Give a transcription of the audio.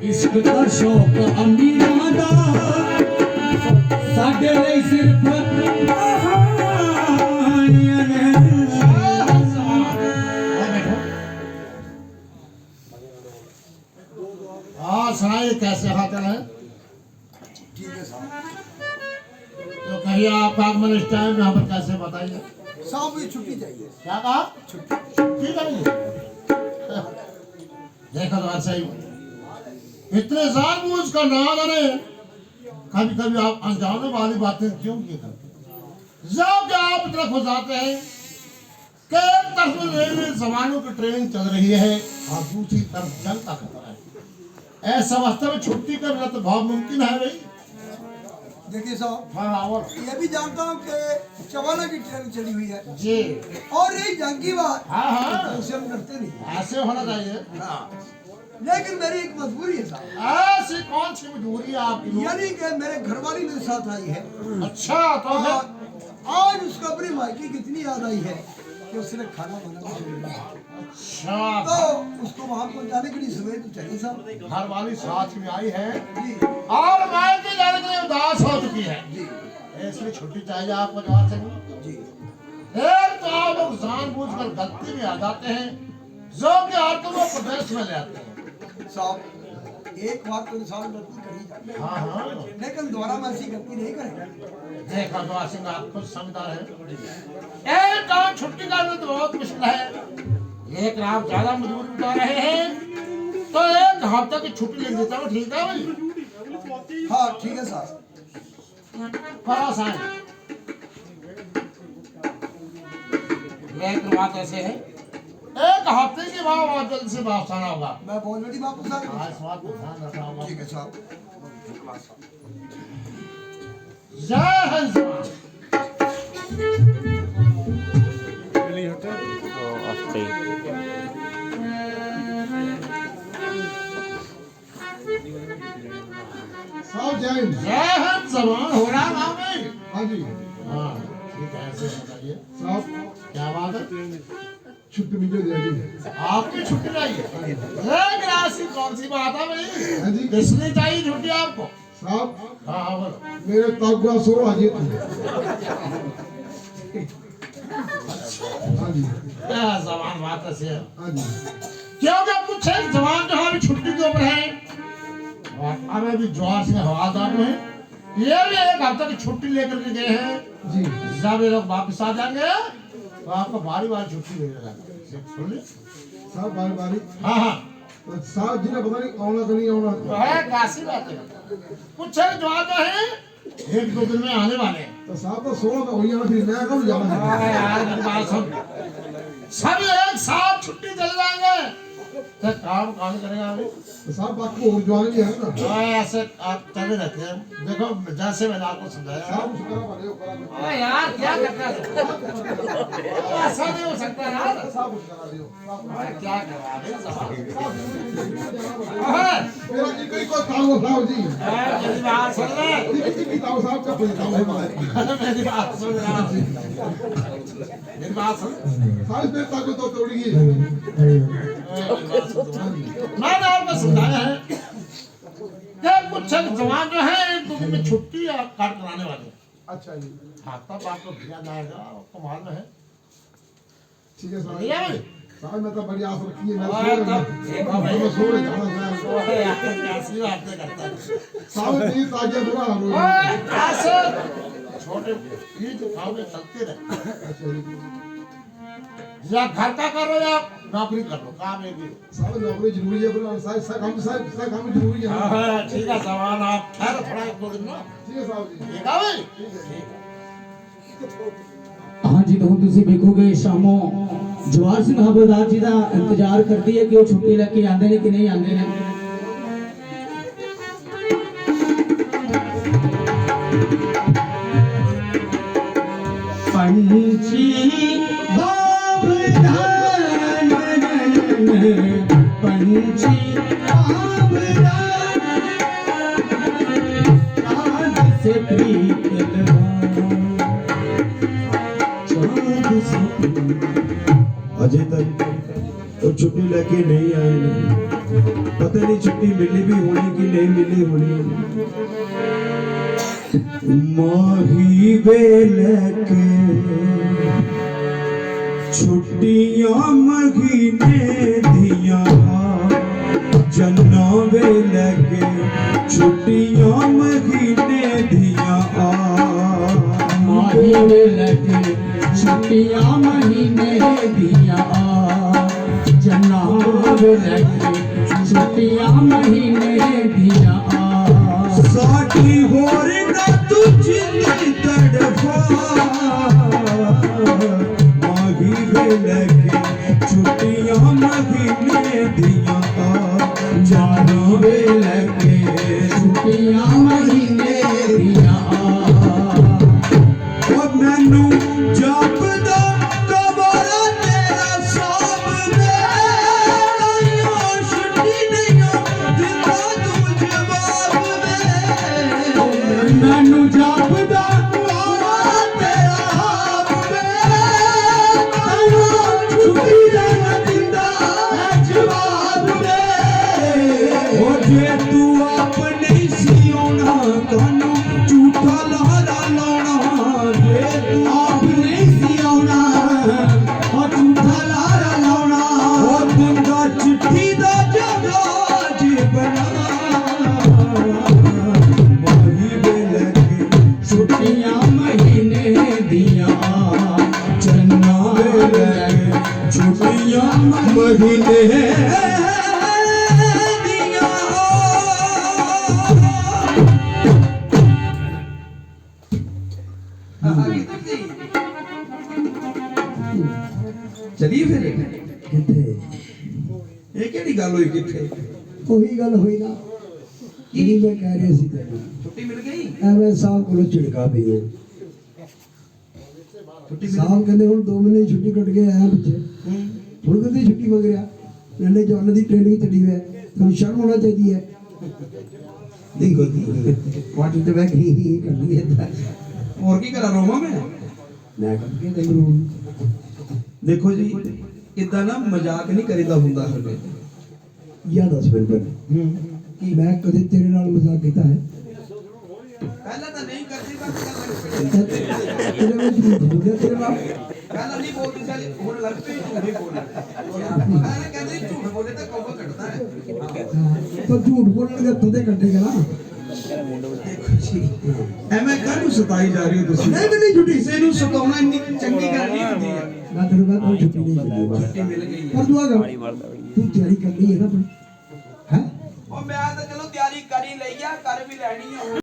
इश्क का शौक अमीरां दा साडे लिए सिर्फ कहानियां ने। हाँ सुनाइए कैसे खाते हैं? ठीक है साहब। तो कहिए आपका आगमन इस टाइम यहाँ पर कैसे बताइए? साहब मुझे छुट्टी चाहिए। क्या कहा? छुट्टी करेंगे? देखो तो ऐसा ही इतने जानबूझ कर ना करे। कभी कभी आप अनजाने वाली बातें क्यों किए करते? जब आप इतना खुश आते हैं कि एक तरफ रेलवे जमानों की ट्रेन चल रही है और दूसरी तरफ जंग का खतरा है, ऐसा अवस्था में छुट्टी करना तो बहुत मुमकिन है भाई। देखिए साहब, हाँ और ये भी जानता हूँ कि चवाना की ट्रेन चली हुई है जी। और ये जंग की बात हाँ हाँ उसे हम डरते नहीं। ऐसे होना चाहिए। हाँ। लेकिन मेरी एक मजबूरी है साहब। ऐसी कौन सी मजबूरी है आपकी? यानी कि मेरे घरवाली मेरे साथ आई है अच्छा तो और फिर? आज उसको अपनी मायके की इतनी याद आई है कि उसने खाना बनाना शुरू किया। अच्छा तो उसको वहां पहुंचाने के लिए समय तो चाहिए साहब। घर वाली साथ में आई है जी और मायके जाने के लिए उदास हो चुकी है, जी इसलिए छुट्टी चाहिए आपको जवाब से। जी। एक तो आप लोग जानबूझकर गलती में आ जाते हैं जो कि आपको वो प्रदेश में ले आते हैं। साहब एक बार तो इंसान गलती कर ही जाता है, हाँ हाँ लेकिन दोबारा मैं ऐसी गलती नहीं करेगा। देखा तो सिंह आप खुद समझदार है। एक काम छुट्टी करना तो बहुत मुश्किल है, लेकिन आप ज्यादा मजबूरी बता रहे हैं तो एक हफ्ते की छुट्टी ले देता हूँ। ठीक है भाई? हाँ ठीक है साहब। करो साइन। लेकिन बात ऐसे है एक हफ्ते के बाद आप जल्द से वापस आना होगा। मैं ऑलरेडी वापस आ गया। हाँ, इस बात को ध्यान रखना होगा। ठीक है साहब। जय हिंद जवान। साहब जय हिंद। जय हिंद जवान हो रहा नाम है। हाँ जी हाँ ठीक है, ऐसे बताइए साहब, क्या बात है? छुट्टी मुझे दे दी। आपकी छुट्टी चाहिए? लेकिन ऐसी कौन सी बात है भाई? हाँ जी किसने चाहिए छुट्टी आपको? साहब, हाँ हाँ बोलो। मेरे तागुआ सो आज हाँ जी क्या जवान बात ऐसे है? हाँ जी क्योंकि कुछ है जवान जो अभी छुट्टी के ऊपर है और हमें भी जोर से हवादार में है, ये भी एक हफ्ते की छुट्टी लेकर के गए हैं। जी जब ये लोग वापस आ जाएंगे तो आपको बारी बारी छुट्टी ले जाएगा। सुन ली? साहब बारी बारी। हाँ हाँ तो साहब जी ने पता नहीं आना तो नहीं आना। तो है काशी बात है। कुछ है जवान जो है एक दो दिन में आने वाले हैं। तो साहब तो 16 का वही आना, फिर मैं कब जाना है? हाँ यार मेरी बात सुन, सब एक साथ छुट्टी चले जाएंगे तो काम कौन करेगा अभी? तो साहब बाकी और जवान भी है ना। हाँ, ऐसे आप चले रहते हैं। देखो जैसे मैंने आपको समझाया। साहब शुक्र बने हो करा। हाँ यार क्या करता है? ऐसा नहीं हो सकता यार। साहब कुछ करा दियो। हाँ, क्या करवा रहे हैं साहब? मेरा की कोई को ताऊ साहब जी। मेरी बात सुन ले। की ताऊ साहब का कोई ताऊ है हमारे। मेरी बात सुन यार। मेरी बात सुन। साहब मेरे ताकत तो तोड़ी गई। मैंने आपको समझाया है कि कुछ जवान जो है एक दो दिन में छुट्टी काट कराने वाले हैं। अच्छा जी हाँ तब आपको ध्यान आएगा, आपको मालूम है। ठीक है साहब। भैया भाई साहब मैं तो बड़ी आस रखी है। मैं और सो तब एक और भाई मैं सो रहा था तो है यार कैसी बातें करता है। साहब नहीं ताजे बुरा हो रहा ओए ऐसे छोटे ये जो खाओगे चलते रहे। अच्छा जी या घर का करो या नौकरी कर लो, काम एक ही। साहब नौकरी जरूरी है बुरा साहब साहब काम जरूरी है। हाँ ठीक है जवान, आप ठहरो थोड़ा एक दो दिन ना। ठीक है साहब जी। ठीक है भाई? ठीक है। हाँ जी, तो हम तुसी देखोगे शामों जवाहर सिंह हवलदार जी का इंतजार करती है कि वो छुट्टी लेके आते ने कि नहीं आते ने। पंछी बावरान पंछी बावरान चाँद से प्रीत अजय तक तो छुट्टी लेके नहीं आए हैं। पता नहीं छुट्टी मिली भी होनी कि नहीं मिली होनी। माही वेले के छुट्टियां महीने दिया जन्ना वेले के छुट्टियां महीने दिया माही लगे छुट्टियां महीने दिया जनाब लगे छुट्टियां महीने दिया साथी होर ना तुझी तड़फा माही वेले के छुट्टियां महीने दिया जाना वेले के छुट्टियां महीने दिया मैनू जापदा कबारा तेरा सामने छुट्टी नहीं दिता तू जवाब दे मैनू जापदा तेरा हाथ छुट्टी देना दिंदा जवाब दे ओ जे तू अपने सियोना कानू झूठा लारा लाना जे तू आप नहीं सी आना और झूठा लारा लाना ओ बंदा चिट्ठी दा जहाज बना माही वेले के छुट्टियां महीने दिया चन्ना लगे छुट्टियां महीने दिया चलिए फिर किथे ये केड़ी गल हुई किथे ਉਹੀ ਗੱਲ ਹੋਈ ਨਾ ਜਿਹੜੀ ਮੈਂ ਕਹਿ ਰਿਹਾ ਸੀ ਤੈਨੂੰ छुट्टी मिल गई ਐਵੇਂ ਸਾਹਿਬ ਕੋਲੋਂ ਝਿੜਕਾ ਪਈਓ छुट्टी ਸਾਹਿਬ ਕਹਿੰਦੇ ਹੁਣ 2 ਮਹੀਨੇ ਦੀ ਛੁੱਟੀ ਕੱਟ ਕੇ ਆਇਆ ਪਿੱਛੇ ਹੁਣ ਕਦੀ ਛੁੱਟੀ ਮੰਗ ਰਿਹਾ ਨੰਨੇ ਜਵਾਨ ਦੀ ਟ੍ਰੇਨਿੰਗ ਚੱਲੀ ਹੋਈ ਹੈ ਤੁਹਾਨੂੰ ਸ਼ਰਮ ਹੋਣਾ ਚਾਹੀਦੀ ਹੈ ਦੇਖੋ ਵਾਟ ਇਜ਼ ਦ ਬੈਕ ਹੀ ਕਰਦੀ ਹੈ और की करा रोमा मैं ਮੈਂ ਕਹਿੰਦਾ ਤੈਨੂੰ देखो जी इदा ना मजाक नहीं करीदा हुंदा हमें ਯਾਦ ਦੱਸ ਮੈਨੂੰ ਕਿ ਮੈਂ ਕਦੇ ਤੇਰੇ ਨਾਲ ਮਜ਼ਾਕ ਕੀਤਾ ਹੈ पहला तो नहीं करती था ਤੇਰੇ ਵਿੱਚ ਝੂਠ ਬੋਲਿਆ ਤੇਰੇ ਨਾਲ पहला नहीं बोलती साले हुन लग पे झूठ ही बोले पहले कहते झूठ बोले तो कौवा कटता है ਪਰ ਝੂਠ ਬੋਲਣਗੇ ਹੱਥੋਂ ਦੇ ਕੱਟੇਗਾ ਨਾ देखो जी ਐਵੇਂ ਕਾਹਨੂੰ ਸਤਾਈ ਜਾ ਰਹੀ ਹੋ ਤੁਸੀਂ ਨਹੀਂ ਮਿਲੀ ਛੁੱਟੀ ਕਿਸੇ ਨੂੰ ਸਤਾਉਣਾ ਇੰਨੀ ਚੰਗੀ ਗੱਲ ਨਹੀਂ ਹੁੰਦੀ ਹੈ ਮੈਂ ਤੈਨੂੰ ਕਹਿੰਦਾ ਕੋਈ ਛੁੱਟੀ ਨਹੀਂ ਮਿਲੀ ਬਸ ਛੁੱਟੀ ਮਿਲ ਗਈ ਪਰ ਤੂੰ ਆ ਕਰ ਤੂੰ ਤਿਆਰੀ ਕਰਨੀ ਹੈ ਨਾ ਆਪਣੀ ਹੈ ਉਹ ਮੈਂ ਤਾਂ ਚਲੋ ਤਿਆਰੀ ਕਰੀ ਲਈ ਆ ਕਰ ਵੀ ਲੈਣੀ ਆ